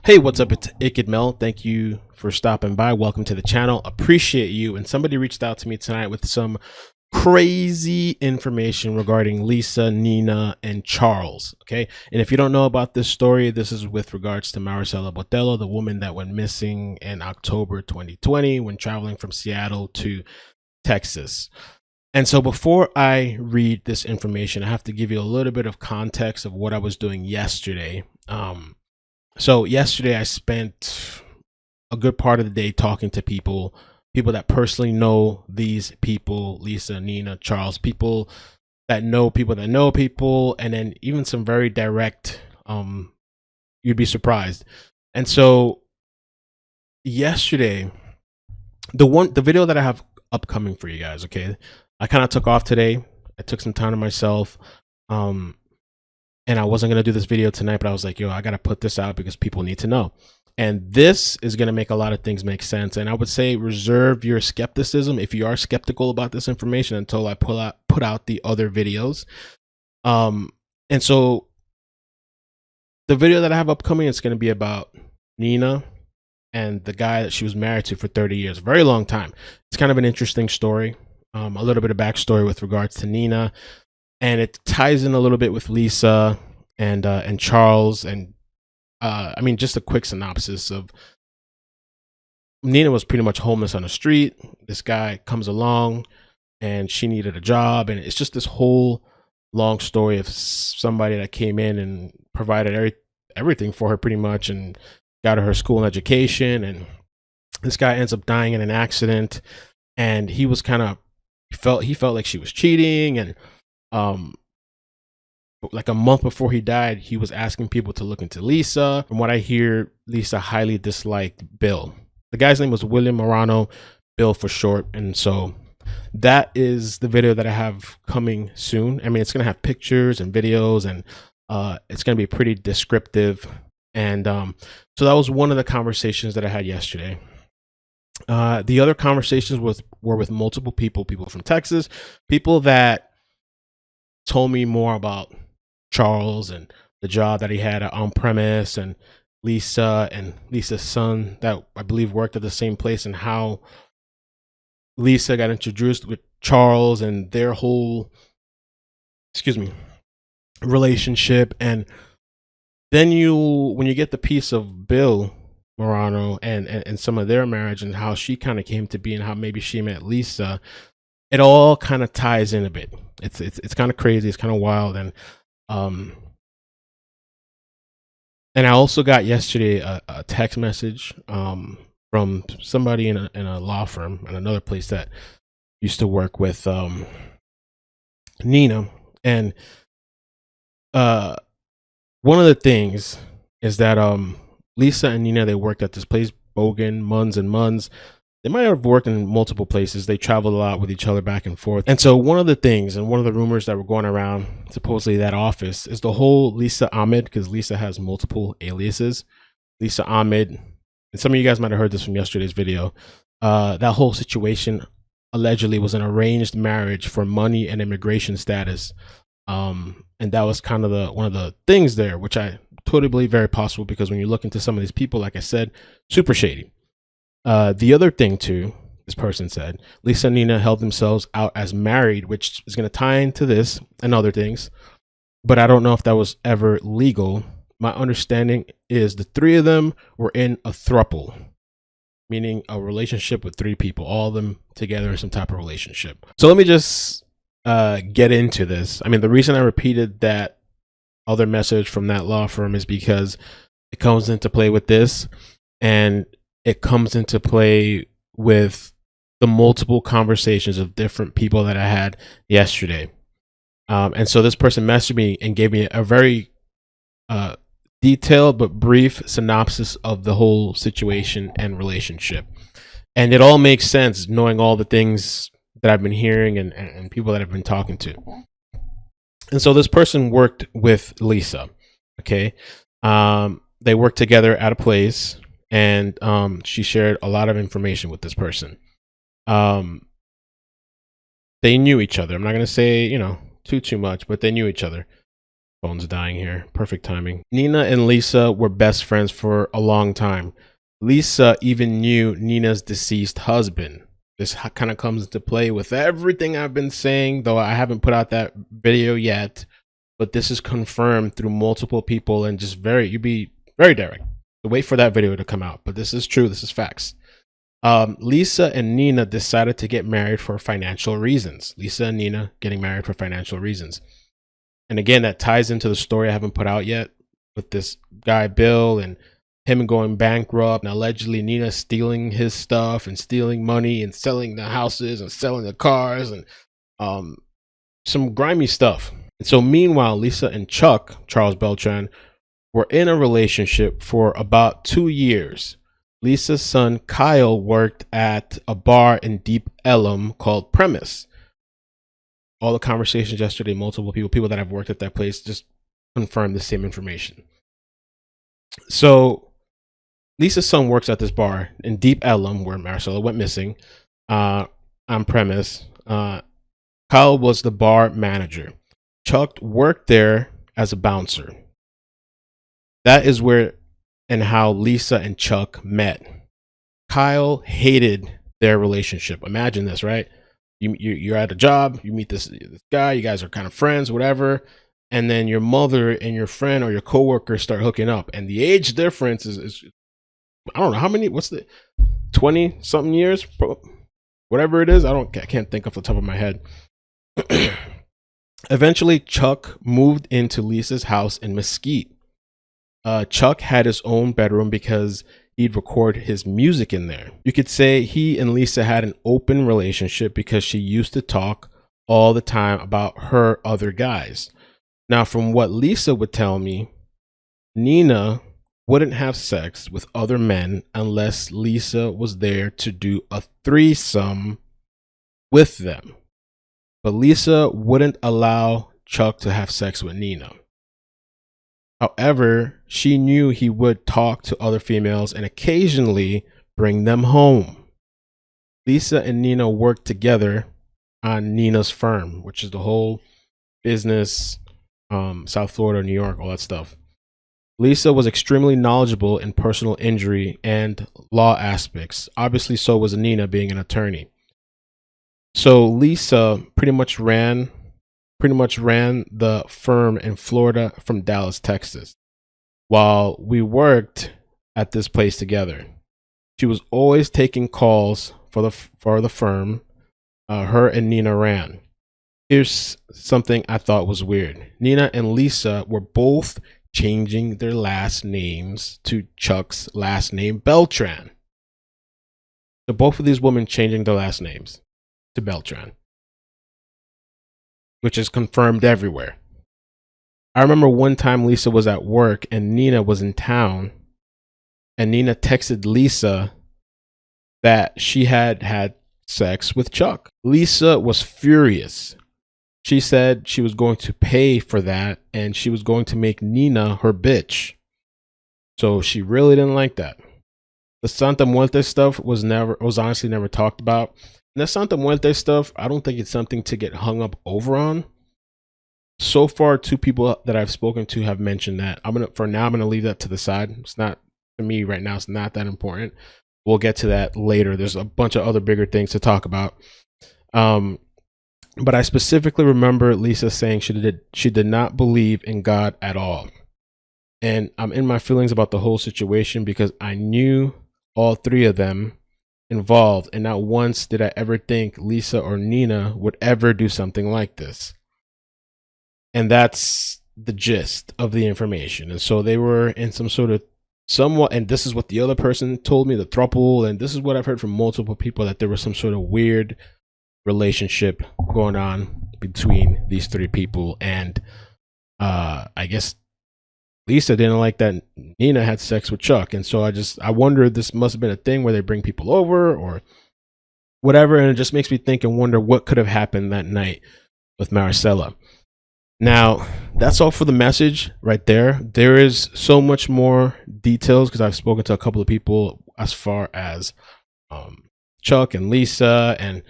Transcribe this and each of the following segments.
Hey, what's up? It's iCkEdMeL. Thank you for stopping by. Welcome to the channel. Appreciate you. And somebody reached out to me tonight with some crazy information regarding Lisa, Nina, and Charles. Okay. And if you don't know about this story, this is with regards to Marisela Botello, the woman that went missing in October 2020 when traveling from Seattle to Texas. And so before I read this information, I have to give you a little bit of context of what I was doing yesterday. So yesterday I spent a good part of the day talking to people that personally know these people, Lisa, Nina, Charles, people that know people, and then even some very direct, you'd be surprised. And so yesterday, the video that I have upcoming for you guys, okay, I kind of took off today. I took some time to myself. And I wasn't going to do this video tonight, but I was like, yo, I got to put this out because people need to know. And this is going to make a lot of things make sense. And I would say reserve your skepticism if you are skeptical about this information until I put out the other videos. And so the video that I have upcoming is going to be about Nina and the guy that she was married to for 30 years, a very long time. It's kind of an interesting story, a little bit of backstory with regards to Nina. And it ties in a little bit with Lisa and Charles. And I mean, just a quick synopsis of Nina was pretty much homeless on the street. This guy comes along and she needed a job. And it's just this whole long story of somebody that came in and provided everything for her pretty much and got her school and education. And this guy ends up dying in an accident. And he was kind of, he felt like she was cheating. And like a month before he died, he was asking people to look into Lisa. From what I hear, Lisa highly disliked Bill. The guy's name was William Marano, Bill for short. And so that is the video that I have coming soon. I mean, it's going to have pictures and videos, and it's going to be pretty descriptive. And so that was one of the conversations that I had yesterday. The other conversations were with multiple people from Texas, people that told me more about Charles and the job that he had on premise, and Lisa and Lisa's son that I believe worked at the same place, and how Lisa got introduced with Charles and their whole, relationship. And then when you get the piece of Bill Marano and some of their marriage and how she kind of came to be and how maybe she met Lisa, it all kind of ties in a bit. It's kind of crazy. It's kind of wild. And I also got yesterday a text message from somebody in a law firm and another place that used to work with Nina. And one of the things is that Lisa and Nina, they worked at this place, Bogan, Munns and Munns. They might have worked in multiple places. They traveled a lot with each other back and forth. And so one of the things and one of the rumors that were going around supposedly that office is the whole Lisa Ahmed, because Lisa has multiple aliases. Lisa Ahmed, and some of you guys might have heard this from yesterday's video. That whole situation allegedly was an arranged marriage for money and immigration status. And that was kind of one of the things there, which I totally believe very possible, because when you look into some of these people, like I said, super shady. The other thing too, this person said, Lisa and Nina held themselves out as married, which is going to tie into this and other things, but I don't know if that was ever legal. My understanding is the three of them were in a throuple, meaning a relationship with three people, all of them together in some type of relationship. So let me just get into this. I mean, the reason I repeated that other message from that law firm is because it comes into play with this, and it comes into play with the multiple conversations of different people that I had yesterday. And so this person messaged me and gave me a very detailed but brief synopsis of the whole situation and relationship. And it all makes sense knowing all the things that I've been hearing and people that I've been talking to. And so this person worked with Lisa. Okay. They worked together at a place, and she shared a lot of information with this person. They knew each other. I'm not going to say, too much, but they knew each other. Phone's dying here. Perfect timing. Nina and Lisa were best friends for a long time. Lisa even knew Nina's deceased husband. This kind of comes into play with everything I've been saying, though I haven't put out that video yet. But this is confirmed through multiple people, and just you'd be very direct. So wait for that video to come out. But this is true. This is facts. Lisa and Nina decided to get married for financial reasons. Lisa and Nina getting married for financial reasons. And again, that ties into the story I haven't put out yet with this guy, Bill, and him going bankrupt, and allegedly Nina stealing his stuff and stealing money and selling the houses and selling the cars and some grimy stuff. And so meanwhile, Lisa and Chuck, Charles Beltran, were in a relationship for about 2 years. Lisa's son, Kyle, worked at a bar in Deep Ellum called Premise. All the conversations yesterday, multiple people that have worked at that place just confirmed the same information. So Lisa's son works at this bar in Deep Ellum, where Marisela went missing, on Premise. Kyle was the bar manager. Chuck worked there as a bouncer. That is where and how Lisa and Chuck met. Kyle hated their relationship. Imagine this, right? You're at a job, you meet this guy, you guys are kind of friends, whatever, and then your mother and your friend or your coworker start hooking up, and the age difference is I don't know how many. What's the 20 something years, whatever it is. I can't think off the top of my head. Eventually, Chuck moved into Lisa's house in Mesquite. Chuck had his own bedroom because he'd record his music in there. You could say he and Lisa had an open relationship because she used to talk all the time about her other guys. Now, from what Lisa would tell me, Nina wouldn't have sex with other men unless Lisa was there to do a threesome with them. But Lisa wouldn't allow Chuck to have sex with Nina. However, she knew he would talk to other females and occasionally bring them home. Lisa and Nina worked together on Nina's firm, which is the whole business, South Florida, New York, all that stuff. Lisa was extremely knowledgeable in personal injury and law aspects. Obviously, so was Nina, being an attorney. So Lisa pretty much ran the firm in Florida from Dallas, Texas, while we worked at this place together. She was always taking calls for the firm her and Nina ran. Here's something I thought was weird. Nina and Lisa were both changing their last names to Chuck's last name, Beltran. So both of these women changing their last names to Beltran, which is confirmed everywhere. I remember one time Lisa was at work and Nina was in town, and Nina texted Lisa that she had had sex with Chuck. Lisa was furious. She said she was going to pay for that and she was going to make Nina her bitch. So she really didn't like that. The Santa Muerte stuff was honestly never talked about. And the Santa Muerte stuff, I don't think it's something to get hung up over on. So far, 2 people that I've spoken to have mentioned that. I'm gonna leave that to the side. It's not, to me right now, it's not that important. We'll get to that later. There's a bunch of other bigger things to talk about. But I specifically remember Lisa saying she did not believe in God at all. And I'm in my feelings about the whole situation because I knew all 3 of them involved, and not once did I ever think Lisa or Nina would ever do something like this. And that's the gist of the information. And so they were in some sort of somewhat, and this is what the other person told me, the throuple, and this is what I've heard from multiple people, that there was some sort of weird relationship going on between these 3 people. And I guess Lisa didn't like that Nina had sex with Chuck. And so I wonder, this must have been a thing where they bring people over or whatever. And it just makes me think and wonder what could have happened that night with Marisela. Now, that's all for the message right there. There is so much more details because I've spoken to a couple of people as far as Chuck and Lisa and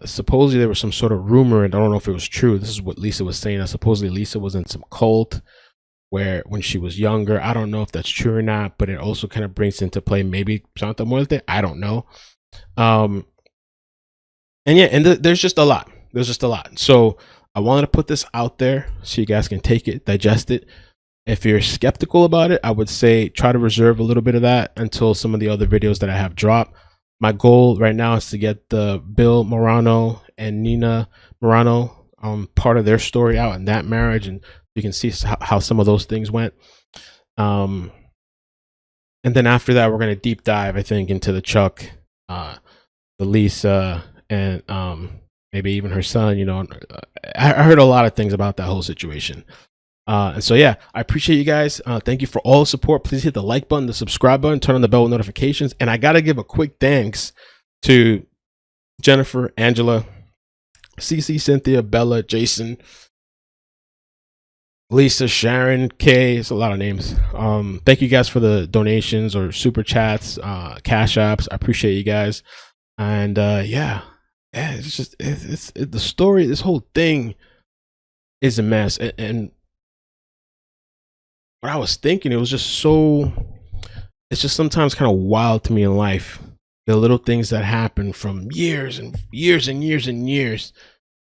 Supposedly there was some sort of rumor, and I don't know if it was true. This is what Lisa was saying. That supposedly Lisa was in some cult where when she was younger. I don't know if that's true or not, but it also kind of brings into play maybe Santa Muerte. I don't know. Um, and yeah, and there's just a lot. There's just a lot. So I wanted to put this out there so you guys can take it, digest it. If you're skeptical about it, I would say try to reserve a little bit of that until some of the other videos that I have drop. My goal right now is to get the Bill Marano and Nina Marano part of their story out in that marriage, and you can see how some of those things went. And then after that, we're going to deep dive, I think, into the Chuck, the Lisa, and maybe even her son. You know, I heard a lot of things about that whole situation. And so, yeah, I appreciate you guys. Thank you for all the support. Please hit the like button, the subscribe button, turn on the bell with notifications. And I got to give a quick thanks to Jennifer, Angela, Cece, Cynthia, Bella, Jason, Lisa, Sharon, Kay. It's a lot of names. Thank you guys for the donations or super chats, cash apps. I appreciate you guys. And yeah, it's just it's the story. This whole thing is a mess. And what I was thinking, it was just so, it's just sometimes kind of wild to me in life, the little things that happen from years and years and years and years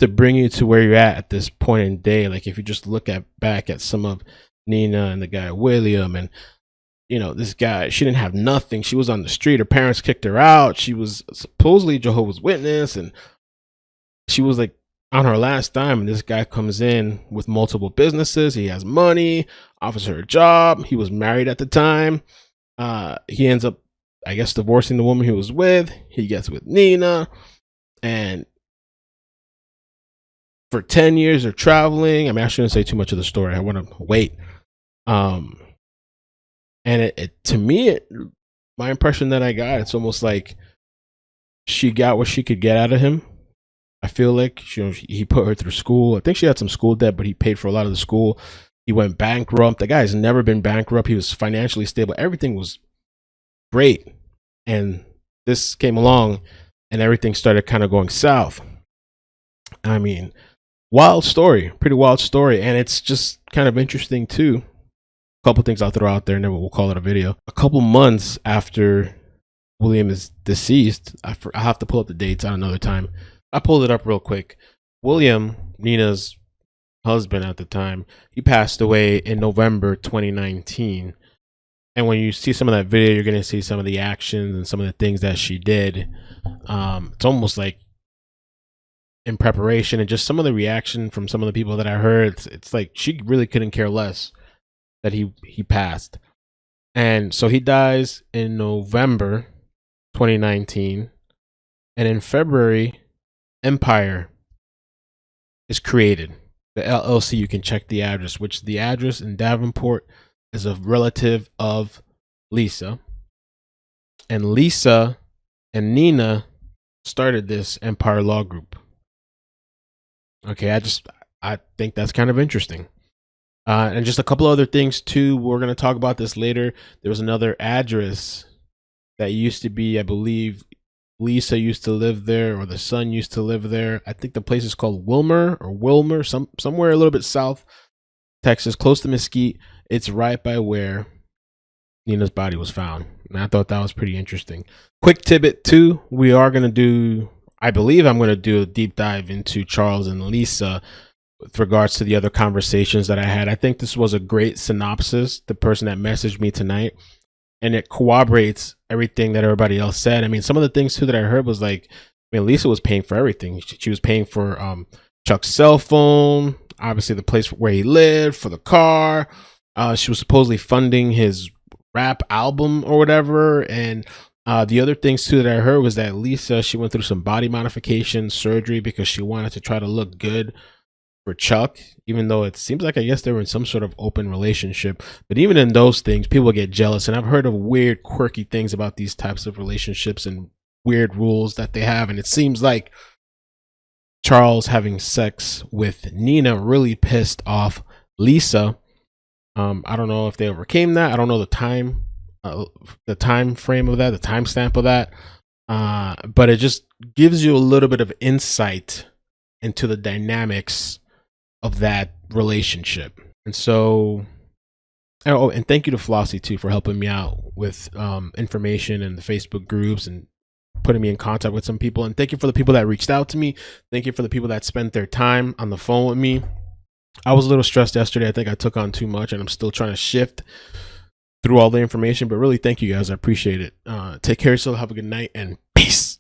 to bring you to where you're at this point in day. Like if you just look back at some of Nina and the guy William, and you know, this guy, she didn't have nothing. She was on the street. Her parents kicked her out. She was supposedly Jehovah's Witness, and she was like on her last dime, and this guy comes in with multiple businesses. He has money, offers her a job. He was married at the time. He ends up, I guess, divorcing the woman he was with. He gets with Nina, and for 10 years they're traveling. I mean, I shouldn't say too much of the story. I want to wait. And it to me, my impression that I got, it's almost like she got what she could get out of him. I feel like he put her through school. I think she had some school debt, but he paid for a lot of the school. He went bankrupt. The guy's never been bankrupt. He was financially stable. Everything was great. And this came along and everything started kind of going south. I mean, wild story, pretty wild story. And it's just kind of interesting too. A couple things I'll throw out there and then we'll call it a video. A couple months after William is deceased, I have to pull up the dates on another time. I pulled it up real quick. William, Nina's husband at the time, he passed away in November 2019. And when you see some of that video, you're going to see some of the actions and some of the things that she did. It's almost like in preparation, and just some of the reaction from some of the people that I heard, it's like she really couldn't care less that he passed. And so he dies in November 2019. And in February, Empire is created. The LLC, you can check the address, which the address in Davenport is a relative of Lisa. And Lisa and Nina started this Empire Law Group. Okay, I think that's kind of interesting. And just a couple other things too. We're going to talk about this later. There was another address that used to be, I believe, Lisa used to live there, or the son used to live there. I think the place is called Wilmer, somewhere a little bit south Texas, close to Mesquite. It's right by where Nina's body was found. And I thought that was pretty interesting. Quick tidbit too. We are going to do, I believe I'm going to do a deep dive into Charles and Lisa with regards to the other conversations that I had. I think this was a great synopsis, the person that messaged me tonight. And it corroborates everything that everybody else said. I mean, some of the things too that I heard was like, I mean, Lisa was paying for everything. She was paying for Chuck's cell phone, obviously the place where he lived, for the car. She was supposedly funding his rap album or whatever. And the other things too that I heard was that Lisa, she went through some body modification surgery because she wanted to try to look good for Chuck, even though it seems like, I guess they were in some sort of open relationship. But even in those things, people get jealous. And I've heard of weird, quirky things about these types of relationships and weird rules that they have. And it seems like Charles having sex with Nina really pissed off Lisa. I don't know if they overcame that. I don't know the time frame of that, the timestamp of that. But it just gives you a little bit of insight into the dynamics of that relationship. And so, oh, and thank you to Flossie too for helping me out with information and the Facebook groups and putting me in contact with some people. And thank you for the people that reached out to me. Thank you for the people that spent their time on the phone with me. I was a little stressed yesterday. I think I took on too much, and I'm still trying to shift through all the information. But really, thank you guys. I appreciate it. Take care of yourself. Have a good night, and peace.